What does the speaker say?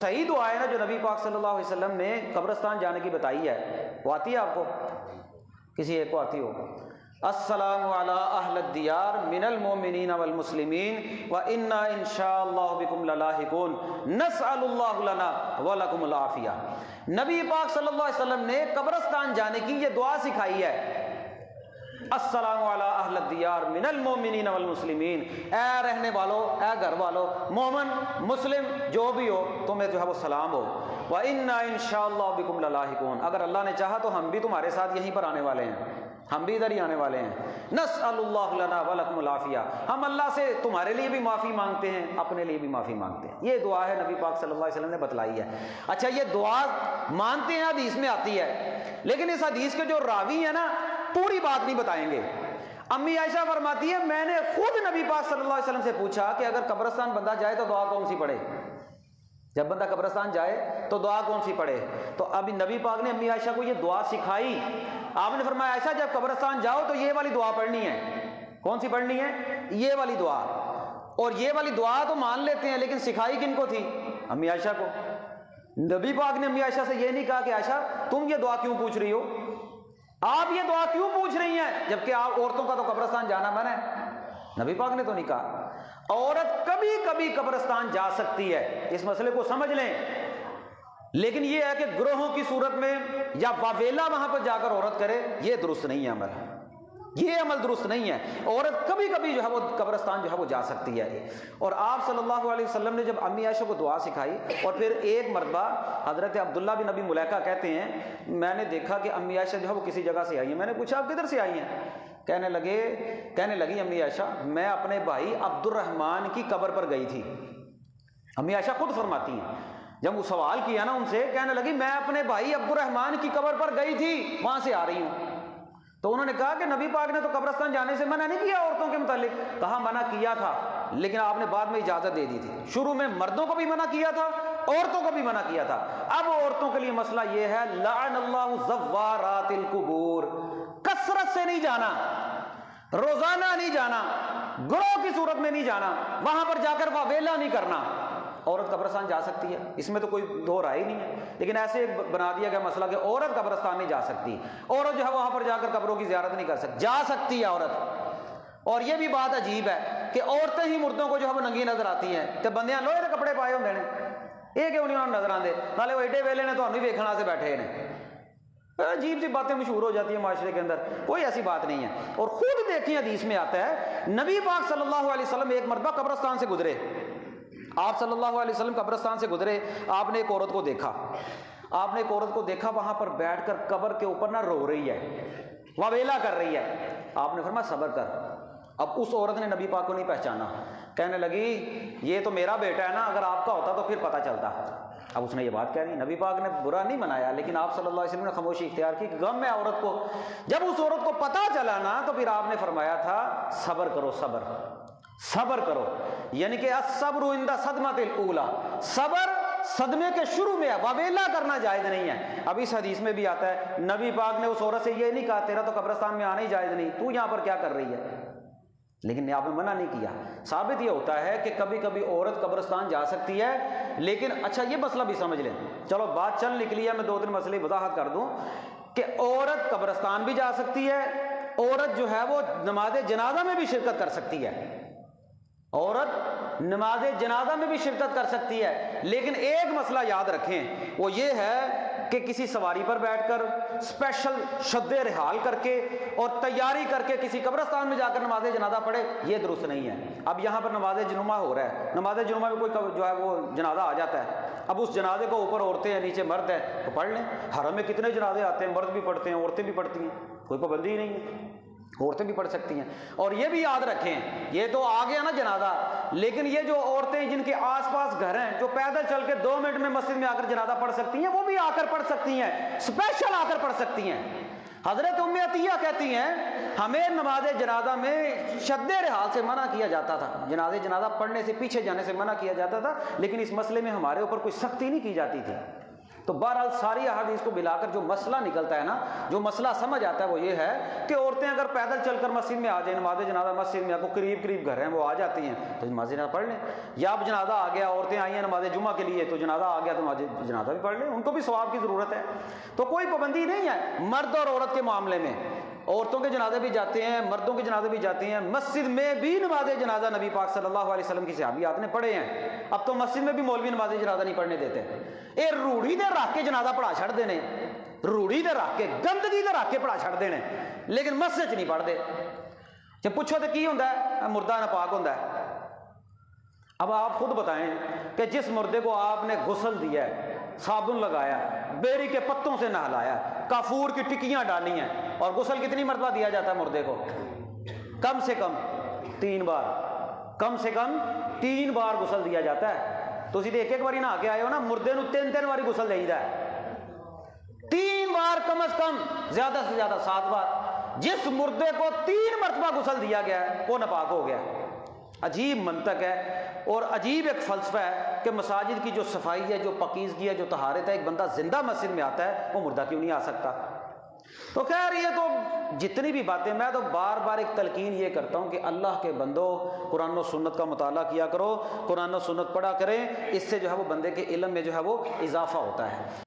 صحیح دعا ہے نا جو نبی پاک صلی اللہ علیہ وسلم نے قبرستان جانے کی بتائی ہے، وہ آتی ہے آپ کو؟ کسی ایک کو آتی ہو؟ السلام علی اہل الدیار من المؤمنین والمسلمین وإنا ان شاء اللہ بکم للاحقون نسأل اللہ لنا ولکم العافیہ۔ نبی پاک صلی اللہ علیہ وسلم نے قبرستان جانے کی یہ دعا سکھائی ہے، السلام علی اہل الدیار من المؤمنین والمسلمین، اے رہنے والوں، اے گھر والوں، مومن مسلم جو بھی ہو تمہیں جو ہے وہ سلام ہو، وإنا ان شاء اللہ بکم للاحقون، اگر اللہ نے چاہا تو ہم بھی تمہارے ساتھ یہیں پر آنے والے ہیں، ہم بھی ادھر ہی آنے والے ہیں۔ نسأل اللہ لنا ولکم العافیہ، ہم اللہ سے تمہارے لیے بھی معافی مانگتے ہیں، اپنے لیے بھی معافی مانگتے ہیں۔ یہ دعا ہے نبی پاک صلی اللہ علیہ وسلم نے بتلائی ہے۔ اچھا یہ دعا مانتے ہیں، حدیث میں آتی ہے، لیکن اس حدیث کے جو راوی ہیں نا پوری بات نہیں بتائیں گے۔ امی عائشہ فرماتی ہے میں نے خود نبی پاک صلی اللہ علیہ وسلم سے پوچھا کہ اگر قبرستان بندہ جائے تو دعا کون سی پڑھے؟ جب بندہ قبرستان جائے تو دعا کون سی پڑھے؟ تو ابھی نبی پاک نے امی عائشہ کو یہ دعا سکھائی۔ آپ نے فرمایا عائشہ جب قبرستان جاؤ تو یہ والی دعا پڑھنی ہے۔ کون سی پڑھنی ہے؟ یہ والی دعا۔ اور یہ والی دعا تو مان لیتے ہیں، لیکن سکھائی کن کو تھی؟ امی عائشہ کو۔ نبی پاک نے امی عائشہ سے یہ نہیں کہا کہ عائشہ تم یہ دعا کیوں پوچھ رہی ہو، آپ یہ دعا کیوں پوچھ رہی ہیں، جبکہ آپ عورتوں کا تو قبرستان جانا منع ہے؟ نبی پاک نے تو نہیں کہا۔ عورت کبھی کبھی قبرستان جا سکتی ہے، اس مسئلے کو سمجھ لیں، لیکن یہ ہے کہ گروہوں کی صورت میں یا واویلا وہاں پر جا کر عورت کرے، یہ درست نہیں ہے عمل، یہ عمل درست نہیں ہے۔ عورت کبھی کبھی جو ہے وہ قبرستان جو ہے وہ جا سکتی ہے۔ اور آپ صلی اللہ علیہ وسلم نے جب امی عائشہ کو دعا سکھائی، اور پھر ایک مرتبہ حضرت عبداللہ بن ابی ملیکہ کہتے ہیں میں نے دیکھا کہ امی عائشہ جو ہے وہ کسی جگہ سے آئی ہیں، میں نے پوچھا آپ کدھر سے آئی ہیں؟ کہنے لگی امی عائشہ میں اپنے بھائی عبد الرحمن کی قبر پر گئی تھی۔ امی عائشہ خود فرماتی ہیں جب وہ سوال کیا نا ان سے، کہنے لگی میں اپنے بھائی عبد الرحمن کی قبر پر گئی تھی، وہاں سے آ رہی ہوں۔ تو انہوں نے کہا کہ نبی پاک نے تو قبرستان جانے سے منع نہیں کیا عورتوں کے متعلق؟ کہا منع کیا تھا، لیکن آپ نے بعد میں اجازت دے دی تھی۔ شروع میں مردوں کو بھی منع کیا تھا، عورتوں کو بھی منع کیا تھا۔ اب عورتوں کے لیے مسئلہ یہ ہے لعن اللہ زوارات القبور، کثرت سے نہیں جانا، روزانہ نہیں جانا، گروہ کی صورت میں نہیں جانا، وہاں پر جا کر واویلا نہیں کرنا۔ عورت قبرستان جا سکتی ہے، اس میں تو کوئی دو رائے نہیں ہے، لیکن ایسے بنا دیا گیا مسئلہ کہ عورت قبرستان نہیں جا سکتی، عورت جو ہے وہاں پر جا کر قبروں کی زیارت نہیں کر سکتی، جا سکتی ہے عورت۔ اور یہ بھی بات عجیب ہے کہ عورتیں ہی مردوں کو جو ہے وہ ننگی نظر آتی ہیں، کہ بندیاں لوہے کے کپڑے پائے ہوندے نے، یہ کیوں نہیں نظر آتے، نالے وہ ایڈے ویلے نے تو ہمیں ویکھنا سے بیٹھے ہیں۔ عجیب سی باتیں مشہور ہو جاتی ہیں معاشرے کے اندر، کوئی ایسی بات نہیں ہے۔ اور خود دیکھیں حدیث میں آتا ہے نبی پاک صلی اللہ علیہ وسلم ایک مرتبہ قبرستان سے گزرے، آپ صلی اللہ علیہ وسلم قبرستان سے گزرے، آپ نے ایک عورت کو دیکھا، آپ نے ایک عورت کو دیکھا وہاں پر بیٹھ کر قبر کے اوپر نہ رو رہی ہے، واویلا کر رہی ہے۔ آپ نے فرمایا صبر کر۔ اب اس عورت نے نبی پاک کو نہیں پہچانا، کہنے لگی یہ تو میرا بیٹا ہے نا، اگر آپ کا ہوتا تو پھر پتہ چلتا۔ اب اس نے یہ بات کہہ دی، نبی پاک نے برا نہیں منایا، لیکن آپ صلی اللہ علیہ وسلم نے خاموشی اختیار کی، غم ہے عورت کو۔ جب اس عورت کو پتہ چلا نا تو پھر آپ نے فرمایا تھا صبر کرو، صبر صبر کرو، یعنی کہ الصبر عند صدمۃ الاولی، صبر صدمے کے شروع میں ہے، واویلا کرنا جائز نہیں ہے۔ اب اس حدیث میں بھی آتا ہے نبی پاک نے اس عورت سے یہ نہیں کہا تیرا تو قبرستان میں آنا ہی جائز نہیں، تو یہاں پر کیا کر رہی ہے، لیکن آپ نے منع نہیں کیا۔ ثابت یہ ہوتا ہے کہ کبھی کبھی عورت قبرستان جا سکتی ہے، لیکن اچھا یہ مسئلہ بھی سمجھ لیں، چلو بات چل نکلی ہے، میں دو تین مسئلے وضاحت کر دوں کہ عورت قبرستان بھی جا سکتی ہے، عورت جو ہے وہ نماز جنازہ میں بھی شرکت کر سکتی ہے، عورت نماز جنازہ میں بھی شرکت کر سکتی ہے، لیکن ایک مسئلہ یاد رکھیں، وہ یہ ہے کہ کسی سواری پر بیٹھ کر اسپیشل شد رحال کر کے اور تیاری کر کے کسی قبرستان میں جا کر نماز جنازہ پڑھے، یہ درست نہیں ہے۔ اب یہاں پر نماز جمعہ ہو رہا ہے، نماز جمعہ میں کوئی جو ہے وہ جنازہ آ جاتا ہے، اب اس جنازے کو اوپر عورتیں ہیں نیچے مرد ہیں تو پڑھ لیں۔ حرم میں کتنے جنازے آتے ہیں، مرد بھی پڑھتے ہیں عورتیں بھی پڑھتی ہیں، کوئی پابندی ہی نہیں ہے، عورتیں بھی پڑھ سکتی ہیں۔ اور یہ بھی یاد رکھیں یہ تو آ گیا نا جنازہ، لیکن یہ جو عورتیں جن کے آس پاس گھر ہیں، جو پیدل چل کے 2 منٹ میں مسجد میں آ کر جنازہ پڑھ سکتی ہیں، وہ بھی آ کر پڑھ سکتی ہیں، اسپیشل آ کر پڑھ سکتی ہیں۔ حضرت ام عطیہ کہتی ہیں ہمیں نماز جنازہ میں شد رحال سے منع کیا جاتا تھا، جنازہ پڑھنے سے پیچھے جانے سے منع کیا جاتا تھا، لیکن اس مسئلے میں ہمارے اوپر کوئی سختی نہیں کی جاتی تھی، تو بہرحال ساری احادیث کو ملا کر جو مسئلہ نکلتا ہے نا، جو مسئلہ سمجھ آتا ہے وہ یہ ہے کہ عورتیں اگر پیدل چل کر مسجد میں آ جائیں، نماز جنازہ مسجد میں، آپ کو قریب گھر ہیں وہ آ جاتی ہیں تو نماز جنازہ پڑھ لیں، یا اب جنازہ آ گیا، عورتیں آئی ہیں نماز جمعہ کے لیے تو جنازہ آ گیا تو نماز جنازہ بھی پڑھ لیں، ان کو بھی ثواب کی ضرورت ہے۔ تو کوئی پابندی نہیں ہے مرد اور عورت کے معاملے میں، عورتوں کے جنازے بھی جاتے ہیں، مردوں کے جنازے بھی جاتے ہیں، مسجد میں بھی نماز جنازہ نبی پاک صلی اللہ علیہ وسلم کی صحابیات نے پڑھے ہیں۔ اب تو مسجد میں بھی مولوی نماز جنازہ نہیں پڑھنے دیتے، اے روڑی دے رکھ کے جنازہ پڑھا چھڑ دینے، روڑی دے رکھ کے گندگی دے رکھ کے پڑھا چھڑ دینے، لیکن مسجد نہیں پڑھ دے۔ جب پوچھو تو کی ہوندا ہے؟ مردہ ناپاک ہوندا ہے۔ اب آپ خود بتائیں کہ جس مردے کو آپ نے غسل دیا ہے، صابن لگایا، بیری کے پتوں سے نہلایا، کافور کی ٹکیاں ڈالی ہیں، اور غسل کتنی مرتبہ دیا جاتا ہے مردے کو؟ کم سے کم 3 بار، کم سے کم 3 بار غسل دیا جاتا ہے۔ تو اسی ایک باری نہا کے آئے ہو نا، مردے نو 3 باری غسل دیا ہے، 3 بار کم از کم، زیادہ سے زیادہ 7 بار۔ جس مردے کو 3 مرتبہ غسل دیا گیا ہے وہ ناپاک ہو گیا۔ عجیب منطق ہے اور عجیب ایک فلسفہ ہے کہ مساجد کی جو صفائی ہے، جو پاکیزگی ہے، جو طہارت ہے، ایک بندہ زندہ مسجد میں آتا ہے وہ مردہ کیوں نہیں آ سکتا؟ تو خیر یہ تو جتنی بھی باتیں، میں تو بار بار ایک تلقین یہ کرتا ہوں کہ اللہ کے بندو قرآن و سنت کا مطالعہ کیا کرو، قرآن و سنت پڑھا کریں، اس سے جو ہے وہ بندے کے علم میں جو ہے وہ اضافہ ہوتا ہے۔